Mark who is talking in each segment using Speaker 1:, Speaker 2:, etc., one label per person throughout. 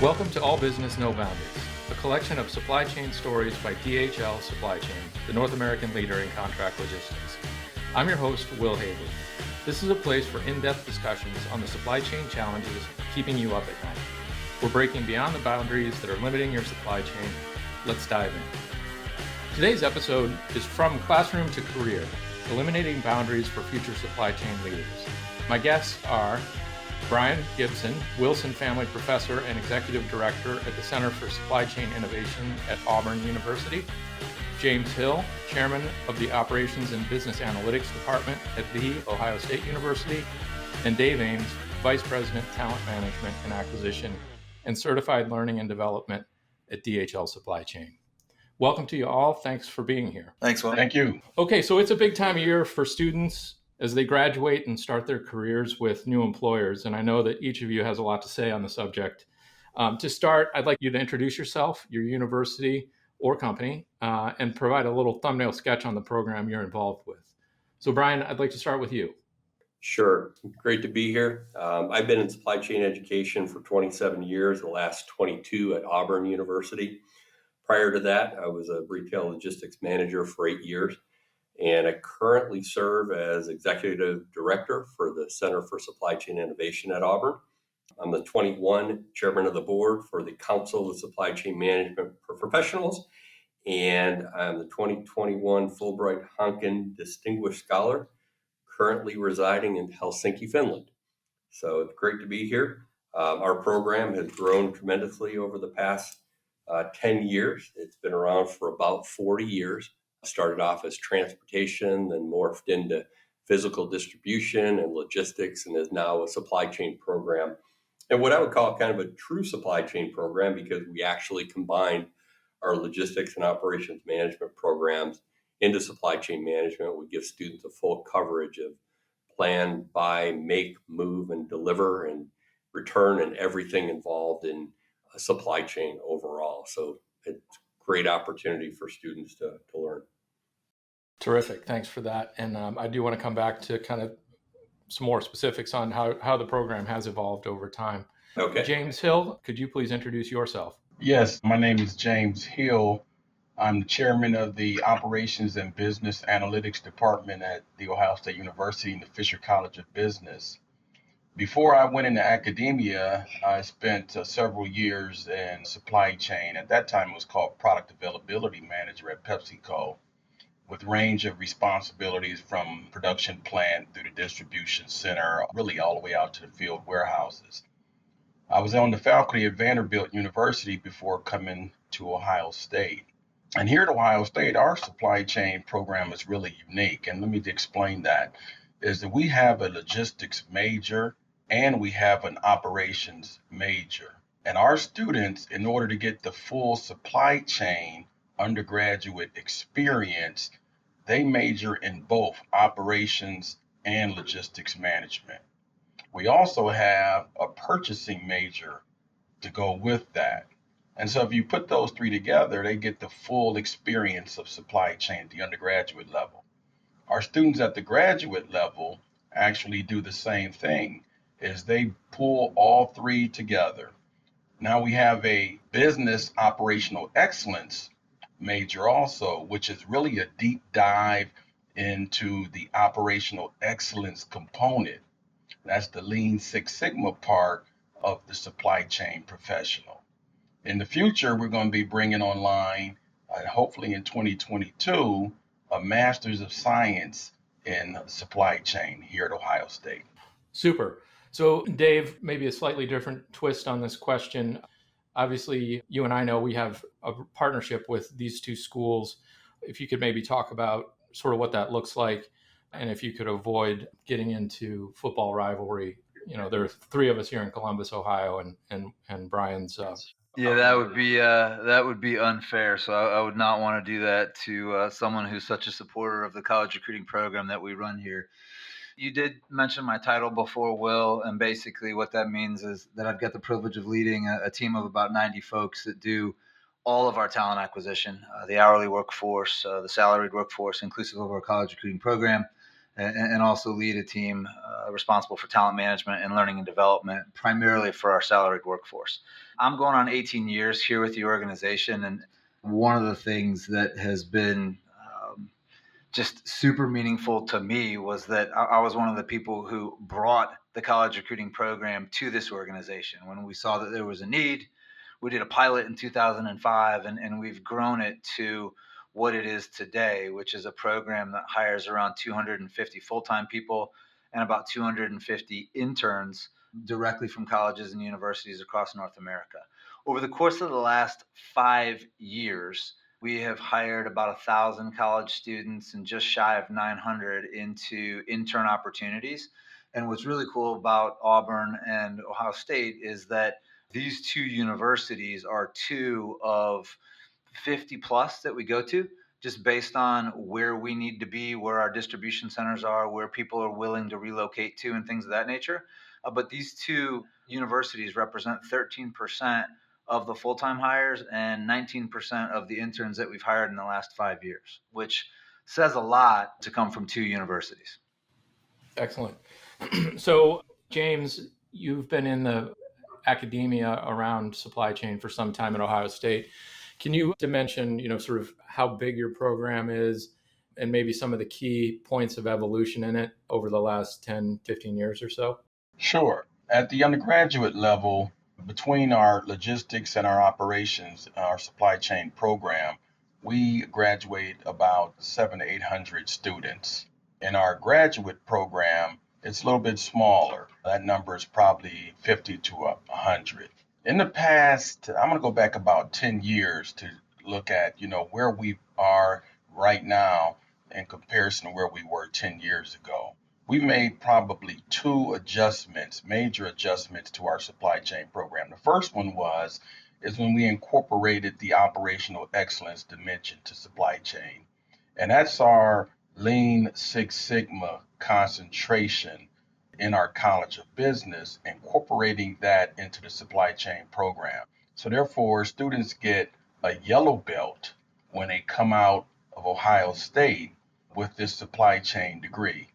Speaker 1: Welcome to All Business No Boundaries, a collection of supply chain stories by DHL Supply Chain, the North American leader in contract logistics. I'm your host, Will Hagley. This is a place for in-depth discussions on the supply chain challenges keeping you up at night. We're breaking beyond the boundaries that are limiting your supply chain. Let's dive in. Today's episode is From Classroom to Career, Eliminating Boundaries for Future Supply Chain Leaders. My guests are Brian Gibson, Wilson Family Professor and Executive Director at the Center for Supply Chain Innovation at Auburn University, James Hill, Chairman of the Operations and Business Analytics Department at The Ohio State University, and Dave Ames, Vice President, Talent Management and Acquisition and Certified Learning and Development at DHL Supply Chain. Welcome to you all. Thanks for being here.
Speaker 2: Thanks, Will.
Speaker 3: Thank you.
Speaker 1: Okay, so it's a big time of year for students as they graduate and start their careers with new employers. And I know that each of you has a lot to say on the subject. To start, I'd like you to introduce yourself, your university or company, and provide a little thumbnail sketch on the program you're involved with. So Brian, I'd like to start with you.
Speaker 2: Sure. Great to be here. I've been in supply chain education for 27 years, the last 22 at Auburn University. Prior to that, I was a retail logistics manager for 8 years. And I currently serve as Executive Director for the Center for Supply Chain Innovation at Auburn. I'm the 21 Chairman of the Board for the Council of Supply Chain Management for Professionals, and I'm the 2021 Fulbright Honken Distinguished Scholar, currently residing in Helsinki, Finland. So it's great to be here. Our program has grown tremendously over the past 10 years. It's been around for about 40 years. Started off as transportation, then morphed into physical distribution and logistics, and is now a supply chain program. And what I would call kind of a true supply chain program, because we actually combined our logistics and operations management programs into supply chain management. We give students a full coverage of plan, buy, make, move, and deliver, and return, and everything involved in a supply chain overall. So it's a great opportunity for students to learn.
Speaker 1: Terrific. Thanks for that. And I do want to come back to kind of some more specifics on how the program has evolved over time.
Speaker 2: Okay.
Speaker 1: James Hill, could you please introduce yourself?
Speaker 3: Yes, my name is James Hill. I'm the chairman of the Operations and Business Analytics Department at The Ohio State University in the Fisher College of Business. Before I went into academia, I spent several years in supply chain. At that time, it was called Product Availability Manager at PepsiCo, with range of responsibilities from production plant through the distribution center, really all the way out to the field warehouses. I was on the faculty at Vanderbilt University before coming to Ohio State. And here at Ohio State, our supply chain program is really unique. And let me explain that, is that we have a logistics major and we have an operations major. And our students, in order to get the full supply chain undergraduate experience, they major in both operations and logistics management. We also have a purchasing major to go with that. And so if you put those three together, they get the full experience of supply chain at the undergraduate level. Our students at the graduate level actually do the same thing, is they pull all three together. Now we have a business operational excellence major also, which is really a deep dive into the operational excellence component. That's the Lean Six Sigma part of the supply chain professional. In the future, we're going to be bringing online, hopefully in 2022, a Master's of Science in supply chain here at Ohio State.
Speaker 1: Super. So Dave, maybe a slightly different twist on this question. Obviously, you and I know we have a partnership with these two schools. If you could maybe talk about sort of what that looks like, and if you could avoid getting into football rivalry. You know, there are three of us here in Columbus, Ohio, and Brian's.
Speaker 4: Yeah, that would be unfair. So I would not want to do that to someone who's such a supporter of the college recruiting program that we run here. You did mention my title before, Will, and basically what that means is that I've got the privilege of leading a team of about 90 folks that do all of our talent acquisition, the hourly workforce, the salaried workforce, inclusive of our college recruiting program, and also lead a team responsible for talent management and learning and development, primarily for our salaried workforce. I'm going on 18 years here with the organization, and one of the things that has been just super meaningful to me was that I was one of the people who brought the college recruiting program to this organization. When we saw that there was a need, we did a pilot in 2005, and we've grown it to what it is today, which is a program that hires around 250 full-time people and about 250 interns directly from colleges and universities across North America. Over the course of the last 5 years, we have hired about 1,000 college students and just shy of 900 into intern opportunities. And what's really cool about Auburn and Ohio State is that these two universities are two of 50 plus that we go to, just based on where we need to be, where our distribution centers are, where people are willing to relocate to, and things of that nature. But these two universities represent 13% of the full-time hires and 19% of the interns that we've hired in the last 5 years, which says a lot to come from two universities.
Speaker 1: Excellent. So, James, you've been in the academia around supply chain for some time at Ohio State. Can you dimension, sort of how big your program is and maybe some of the key points of evolution in it over the last 10, 15 years or so?
Speaker 3: Sure. At the undergraduate level, between our logistics and our operations, our supply chain program, we graduate about 700 to 800 students. In our graduate program, it's a little bit smaller. That number is probably 50 to 100. In the past, I'm going to go back about 10 years to look at, where we are right now in comparison to where we were 10 years ago. We made probably two major adjustments to our supply chain program. The first one is when we incorporated the operational excellence dimension to supply chain. And that's our Lean Six Sigma concentration in our College of Business, incorporating that into the supply chain program. So therefore, students get a yellow belt when they come out of Ohio State with this supply chain degree.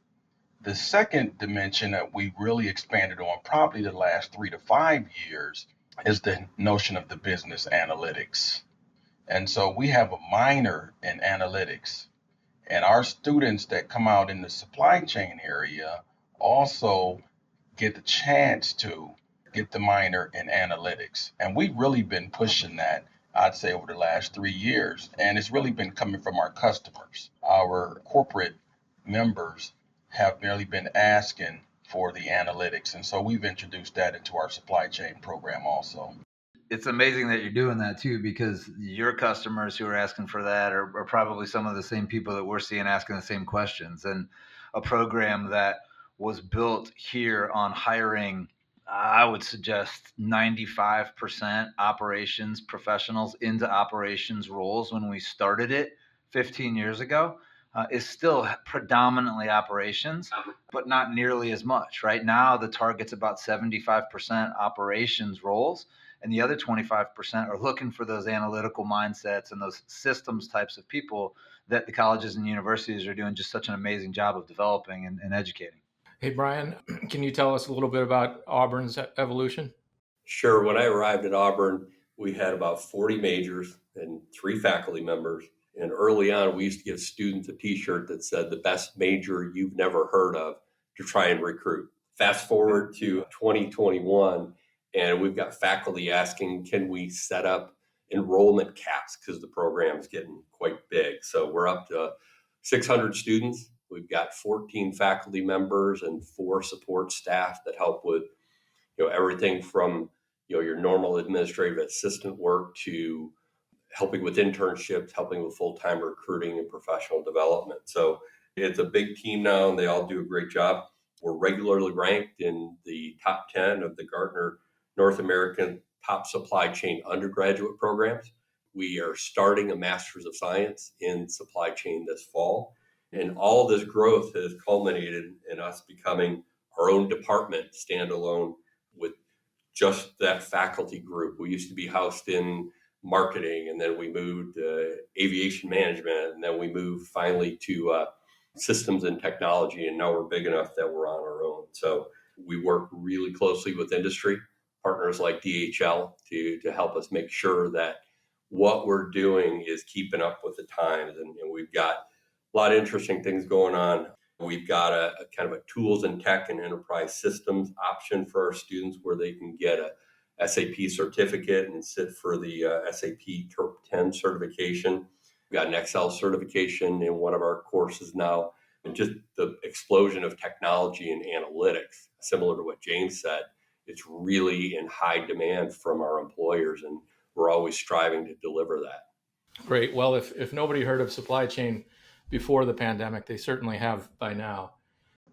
Speaker 3: The second dimension that we really expanded on probably the last 3 to 5 years is the notion of the business analytics. And so we have a minor in analytics, and our students that come out in the supply chain area also get the chance to get the minor in analytics. And we've really been pushing that, I'd say, over the last 3 years. And it's really been coming from our customers. Our corporate members have merely been asking for the analytics. And so we've introduced that into our supply chain program also.
Speaker 4: It's amazing that you're doing that too, because your customers who are asking for that are probably some of the same people that we're seeing asking the same questions. And a program that was built here on hiring, I would suggest 95% operations professionals into operations roles when we started it 15 years ago, is still predominantly operations, but not nearly as much. Right now, the target's about 75% operations roles, and the other 25% are looking for those analytical mindsets and those systems types of people that the colleges and universities are doing just such an amazing job of developing and educating.
Speaker 1: Hey, Brian, can you tell us a little bit about Auburn's evolution?
Speaker 2: Sure. When I arrived at Auburn, we had about 40 majors and 3 faculty members. And early on, we used to give students a T-shirt that said the best major you've never heard of to try and recruit. Fast forward to 2021, and we've got faculty asking, can we set up enrollment caps because the program is getting quite big. So we're up to 600 students. We've got 14 faculty members and 4 support staff that help with everything from your normal administrative assistant work to helping with internships, helping with full-time recruiting and professional development. So it's a big team now, and they all do a great job. We're regularly ranked in the top 10 of the Gartner North American top supply chain undergraduate programs. We are starting a Master's of Science in supply chain this fall. And all this growth has culminated in us becoming our own department, standalone, with just that faculty group. We used to be housed in marketing, and then we moved to aviation management, and then we moved finally to systems and technology, and now we're big enough that we're on our own. So we work really closely with industry partners like DHL to help us make sure that what we're doing is keeping up with the times. And we've got a lot of interesting things going on. We've got a kind of a tools and tech and enterprise systems option for our students where they can get a SAP certificate and sit for the SAP TERP 10 certification. We've got an Excel certification in one of our courses now. And just the explosion of technology and analytics, similar to what James said, it's really in high demand from our employers, and we're always striving to deliver that.
Speaker 1: Great. Well, if nobody heard of supply chain before the pandemic, they certainly have by now.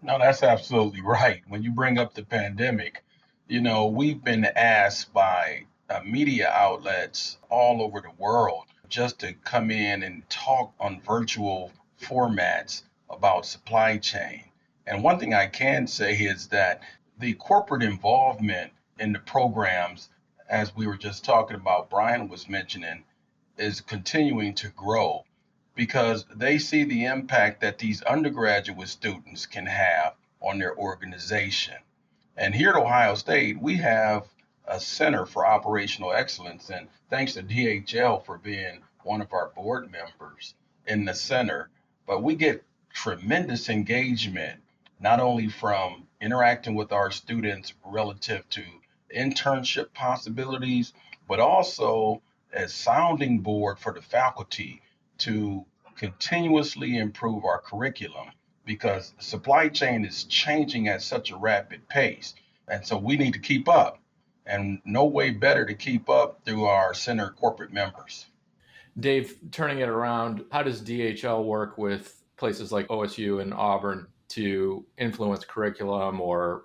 Speaker 3: No, that's absolutely right. When you bring up the pandemic, we've been asked by media outlets all over the world just to come in and talk on virtual formats about supply chain. And one thing I can say is that the corporate involvement in the programs, as we were just talking about, Brian was mentioning, is continuing to grow because they see the impact that these undergraduate students can have on their organization. And here at Ohio State, we have a Center for Operational Excellence, and thanks to DHL for being one of our board members in the center. But we get tremendous engagement, not only from interacting with our students relative to internship possibilities, but also as sounding board for the faculty to continuously improve our curriculum because supply chain is changing at such a rapid pace. And so we need to keep up. And no way better to keep up through our center corporate members.
Speaker 1: Dave, turning it around, how does DHL work with places like OSU and Auburn to influence curriculum or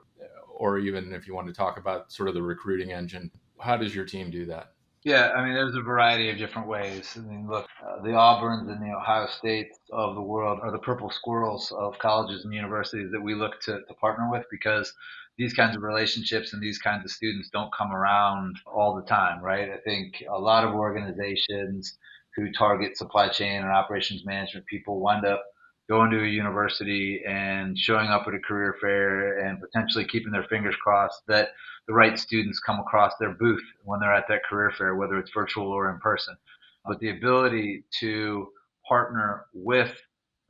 Speaker 1: even if you want to talk about sort of the recruiting engine, how does your team do that?
Speaker 4: Yeah, I mean, there's a variety of different ways. I mean, look, the Auburns and the Ohio States of the world are the purple squirrels of colleges and universities that we look to partner with because these kinds of relationships and these kinds of students don't come around all the time, right? I think a lot of organizations who target supply chain and operations management people wind up going to a university and showing up at a career fair and potentially keeping their fingers crossed that the right students come across their booth when they're at that career fair, whether it's virtual or in person. But the ability to partner with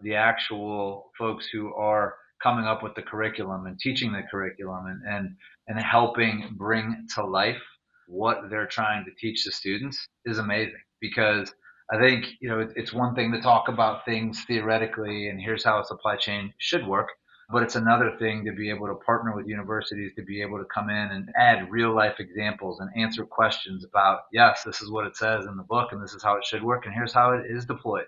Speaker 4: the actual folks who are coming up with the curriculum and teaching the curriculum and helping bring to life what they're trying to teach the students is amazing because I think, it's one thing to talk about things theoretically and here's how a supply chain should work. But it's another thing to be able to partner with universities to be able to come in and add real life examples and answer questions about, yes, this is what it says in the book and this is how it should work and here's how it is deployed.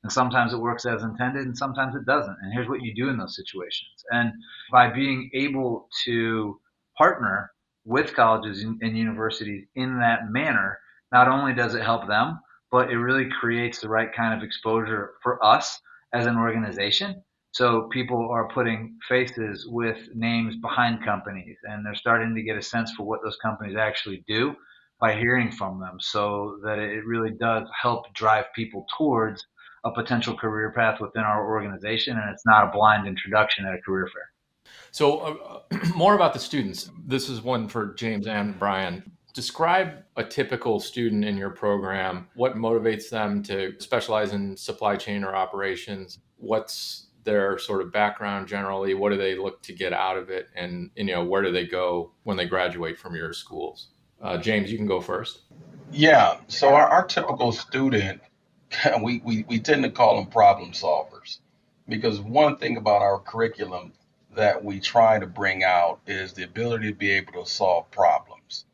Speaker 4: And sometimes it works as intended and sometimes it doesn't. And here's what you do in those situations. And by being able to partner with colleges and universities in that manner, not only does it help them, but it really creates the right kind of exposure for us as an organization. So people are putting faces with names behind companies and they're starting to get a sense for what those companies actually do by hearing from them so that it really does help drive people towards a potential career path within our organization and it's not a blind introduction at a career fair.
Speaker 1: So more about the students. This is one for James and Brian. Describe a typical student in your program. What motivates them to specialize in supply chain or operations? What's their sort of background generally? What do they look to get out of it? And, where do they go when they graduate from your schools? James, you can go first.
Speaker 3: Yeah, so our typical student, we tend to call them problem solvers because one thing about our curriculum that we try to bring out is the ability to be able to solve problems.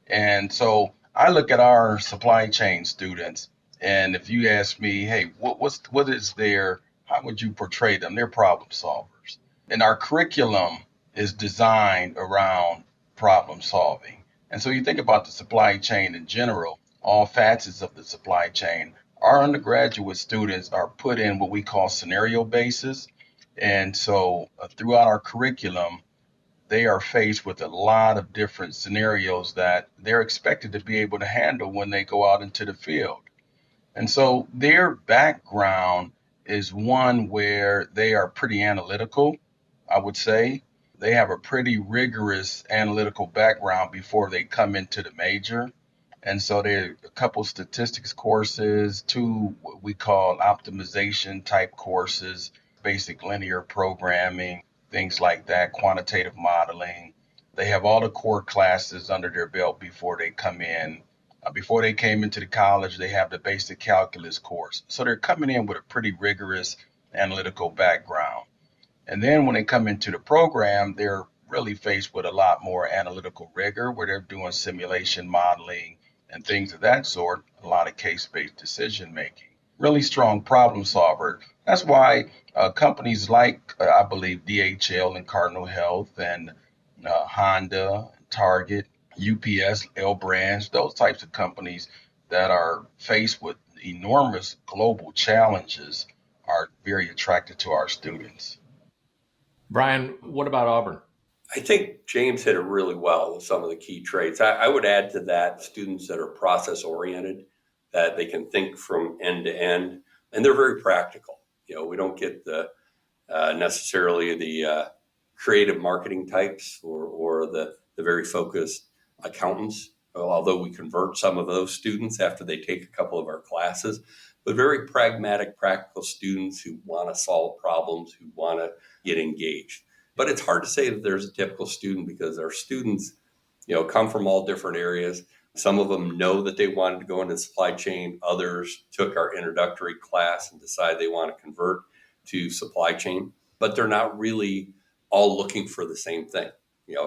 Speaker 3: And so I look at our supply chain students, and if you ask me, hey, what is their, how would you portray them? They're problem solvers. And our curriculum is designed around problem solving. And so you think about the supply chain in general, all facets of the supply chain. Our undergraduate students are put in what we call scenario basis. And so throughout our curriculum, they are faced with a lot of different scenarios that they're expected to be able to handle when they go out into the field. And so their background is one where they are pretty analytical, I would say. They have a pretty rigorous analytical background before they come into the major. And so there are a couple statistics courses, two what we call optimization type courses, basic linear programming, things like that, quantitative modeling. They have all the core classes under their belt before they come in. Before they came into the college, they have the basic calculus course. So they're coming in with a pretty rigorous analytical background. And then when they come into the program, they're really faced with a lot more analytical rigor where they're doing simulation modeling and things of that sort, a lot of case-based decision making. Really strong problem solver. That's why companies like, I believe, DHL and Cardinal Health and Honda, Target, UPS, L Brands, those types of companies that are faced with enormous global challenges are very attracted to our students.
Speaker 1: Brian, what about Auburn?
Speaker 2: I think James hit it really well with some of the key traits. I would add to that students that are process oriented, that they can think from end to end, and they're very practical. We don't get the necessarily the creative marketing types or the very focused accountants, although we convert some of those students after they take a couple of our classes, but very pragmatic, practical students who want to solve problems, who want to get engaged. But it's hard to say that there's a typical student because our students, come from all different areas. Some of them know that they wanted to go into supply chain. Others took our introductory class and decide they want to convert to supply chain, but they're not really all looking for the same thing.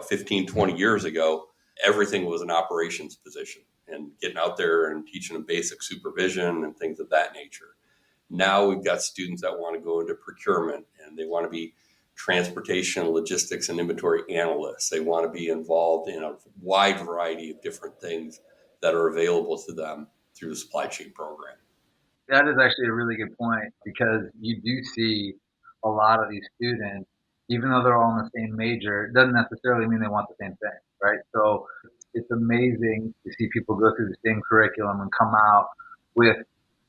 Speaker 2: 15, 20 years ago, everything was an operations position and getting out there and teaching them basic supervision and things of that nature. Now we've got students that want to go into procurement and they want to be transportation, logistics, and inventory analysts. They want to be involved in a wide variety of different things that are available to them through the supply chain program.
Speaker 4: That is actually a really good point because you do see a lot of these students, even though they're all in the same major, it doesn't necessarily mean they want the same thing, right? So it's amazing to see people go through the same curriculum and come out with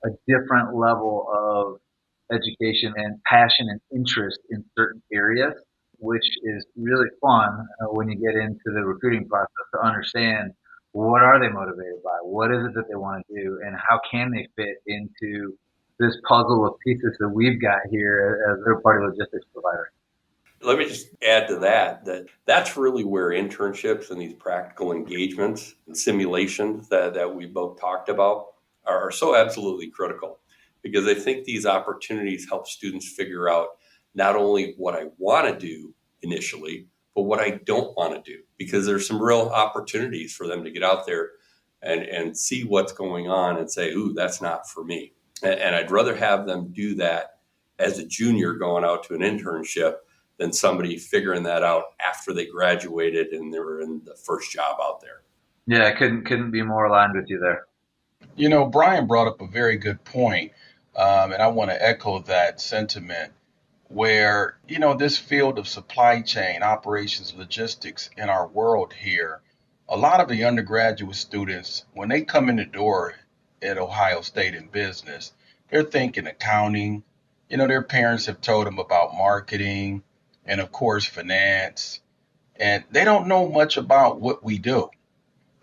Speaker 4: a different level of education and passion and interest in certain areas, which is really fun when you get into the recruiting process to understand what are they motivated by, what is it that they want to do, and how can they fit into this puzzle of pieces that we've got here as a third-party logistics provider.
Speaker 2: Let me just add to that's really where internships and these practical engagements and simulations that we both talked about are so absolutely critical, because I think these opportunities help students figure out not only what I want to do initially, but what I don't want to do, because there's some real opportunities for them to get out there and see what's going on and say, ooh, that's not for me. And I'd rather have them do that as a junior going out to an internship than somebody figuring that out after they graduated and they were in the first job out there.
Speaker 4: Yeah, couldn't be more aligned with you there.
Speaker 3: Brian brought up a very good point, and I want to echo that sentiment where, this field of supply chain, operations, logistics in our world here, a lot of the undergraduate students, when they come in the door at Ohio State in business, they're thinking accounting. Their parents have told them about marketing and, of course, finance, and they don't know much about what we do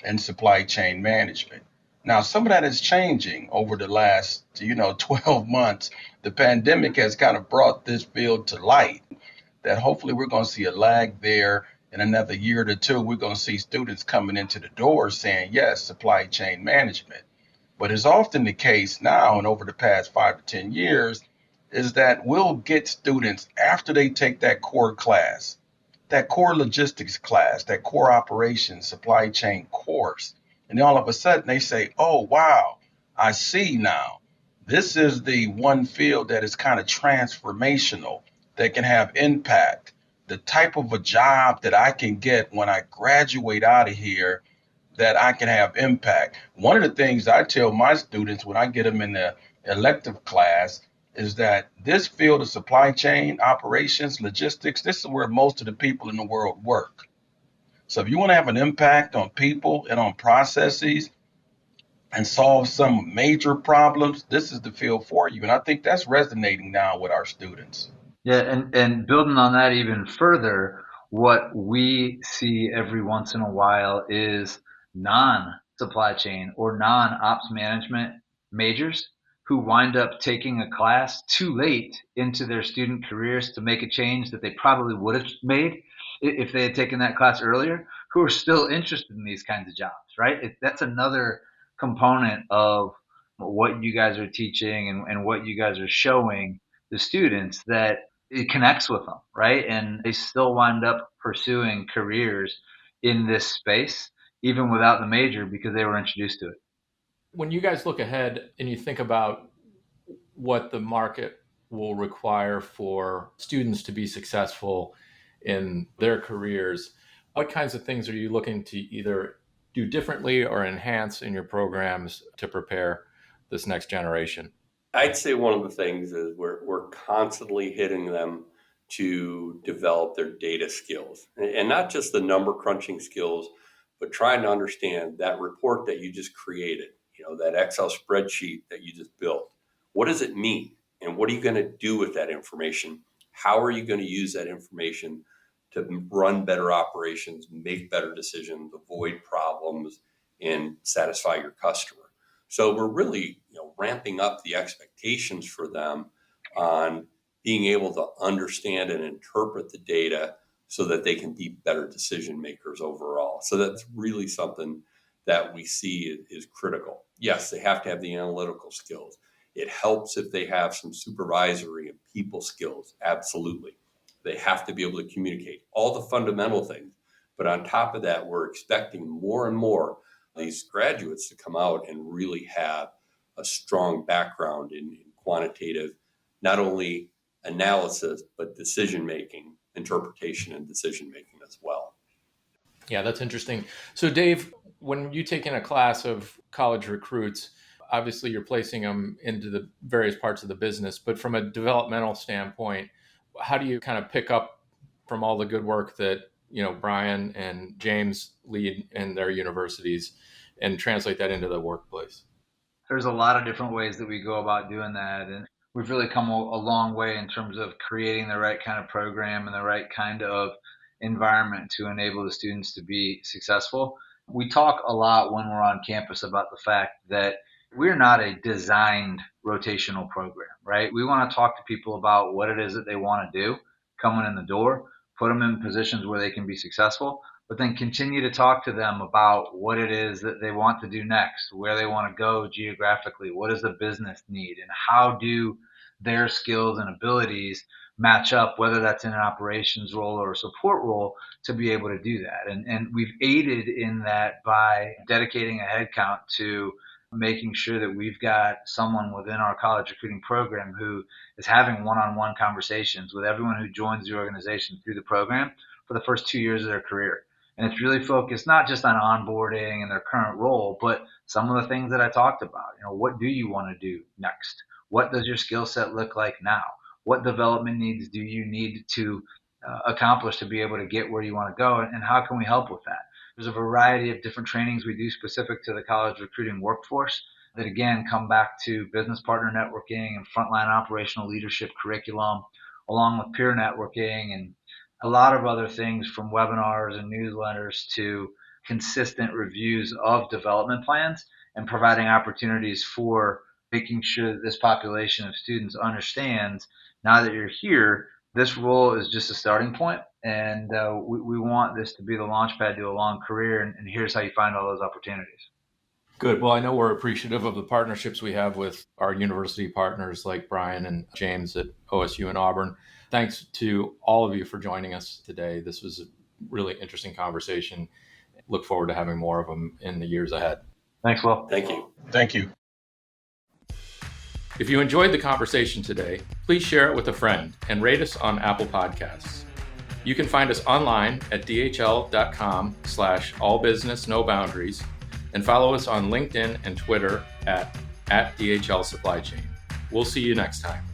Speaker 3: in supply chain management. Now, some of that is changing over the last, 12 months. The pandemic has kind of brought this field to light that hopefully we're going to see a lag there. In another year or two, we're going to see students coming into the door saying, yes, supply chain management. But it's often the case now and over the past 5 to 10 years is that we'll get students after they take that core class, that core logistics class, that core operations supply chain course. And then all of a sudden they say, oh, wow, I see now. This is the one field that is kind of transformational, that can have impact. The type of a job that I can get when I graduate out of here, that I can have impact. One of the things I tell my students when I get them in the elective class is that this field of supply chain, operations, logistics, this is where most of the people in the world work. So if you want to have an impact on people and on processes, and solve some major problems, this is the field for you. And I think that's resonating now with our students.
Speaker 4: Yeah, and building on that even further, what we see every once in a while is non-supply chain or non-ops management majors who wind up taking a class too late into their student careers to make a change that they probably would have made if they had taken that class earlier, who are still interested in these kinds of jobs, right? That's another component of what you guys are teaching and what you guys are showing the students, that it connects with them, right? And they still wind up pursuing careers in this space, even without the major, because they were introduced to it.
Speaker 1: When you guys look ahead and you think about what the market will require for students to be successful in their careers, what kinds of things are you looking to either do differently or enhance in your programs to prepare this next generation?
Speaker 2: I'd say one of the things is we're constantly hitting them to develop their data skills, and not just the number crunching skills, but trying to understand that report that you just created, that Excel spreadsheet that you just built. What does it mean? And what are you going to do with that information? How are you going to use that information to run better operations, make better decisions, avoid problems, and satisfy your customer? So we're really, ramping up the expectations for them on being able to understand and interpret the data so that they can be better decision makers overall. So that's really something that we see is critical. Yes, they have to have the analytical skills. It helps if they have some supervisory and people skills. Absolutely. They have to be able to communicate all the fundamental things. But on top of that, we're expecting more and more these graduates to come out and really have a strong background in quantitative, not only analysis, but decision-making, interpretation and decision-making as well.
Speaker 1: Yeah, that's interesting. So Dave, when you take in a class of college recruits, obviously you're placing them into the various parts of the business, but from a developmental standpoint, how do you kind of pick up from all the good work that, Brian and James lead in their universities and translate that into the workplace?
Speaker 4: There's a lot of different ways that we go about doing that. And we've really come a long way in terms of creating the right kind of program and the right kind of environment to enable the students to be successful. We talk a lot when we're on campus about the fact that we're not a designed rotational program, right? We want to talk to people about what it is that they want to do coming in the door, put them in positions where they can be successful, but then continue to talk to them about what it is that they want to do next, where they want to go geographically, what does the business need, and how do their skills and abilities match up, whether that's in an operations role or a support role, to be able to do that. And we've aided in that by dedicating a headcount to making sure that we've got someone within our college recruiting program who is having one-on-one conversations with everyone who joins the organization through the program for the first 2 years of their career. And it's really focused not just on onboarding and their current role, but some of the things that I talked about. What do you want to do next? What does your skill set look like now? What development needs do you need to accomplish to be able to get where you want to go? And how can we help with that? There's a variety of different trainings we do specific to the college recruiting workforce that, again, come back to business partner networking and frontline operational leadership curriculum, along with peer networking and a lot of other things, from webinars and newsletters to consistent reviews of development plans and providing opportunities for making sure that this population of students understands, now that you're here, this role is just a starting point, and we want this to be the launch pad to a long career, and here's how you find all those opportunities.
Speaker 1: Good. Well, I know we're appreciative of the partnerships we have with our university partners like Brian and James at OSU and Auburn. Thanks to all of you for joining us today. This was a really interesting conversation. Look forward to having more of them in the years ahead.
Speaker 4: Thanks, Will.
Speaker 2: Thank you.
Speaker 3: Thank you.
Speaker 1: If you enjoyed the conversation today, please share it with a friend and rate us on Apple Podcasts. You can find us online at dhl.com/allbusinessnoboundaries and follow us on LinkedIn and Twitter at DHL Supply Chain. We'll see you next time.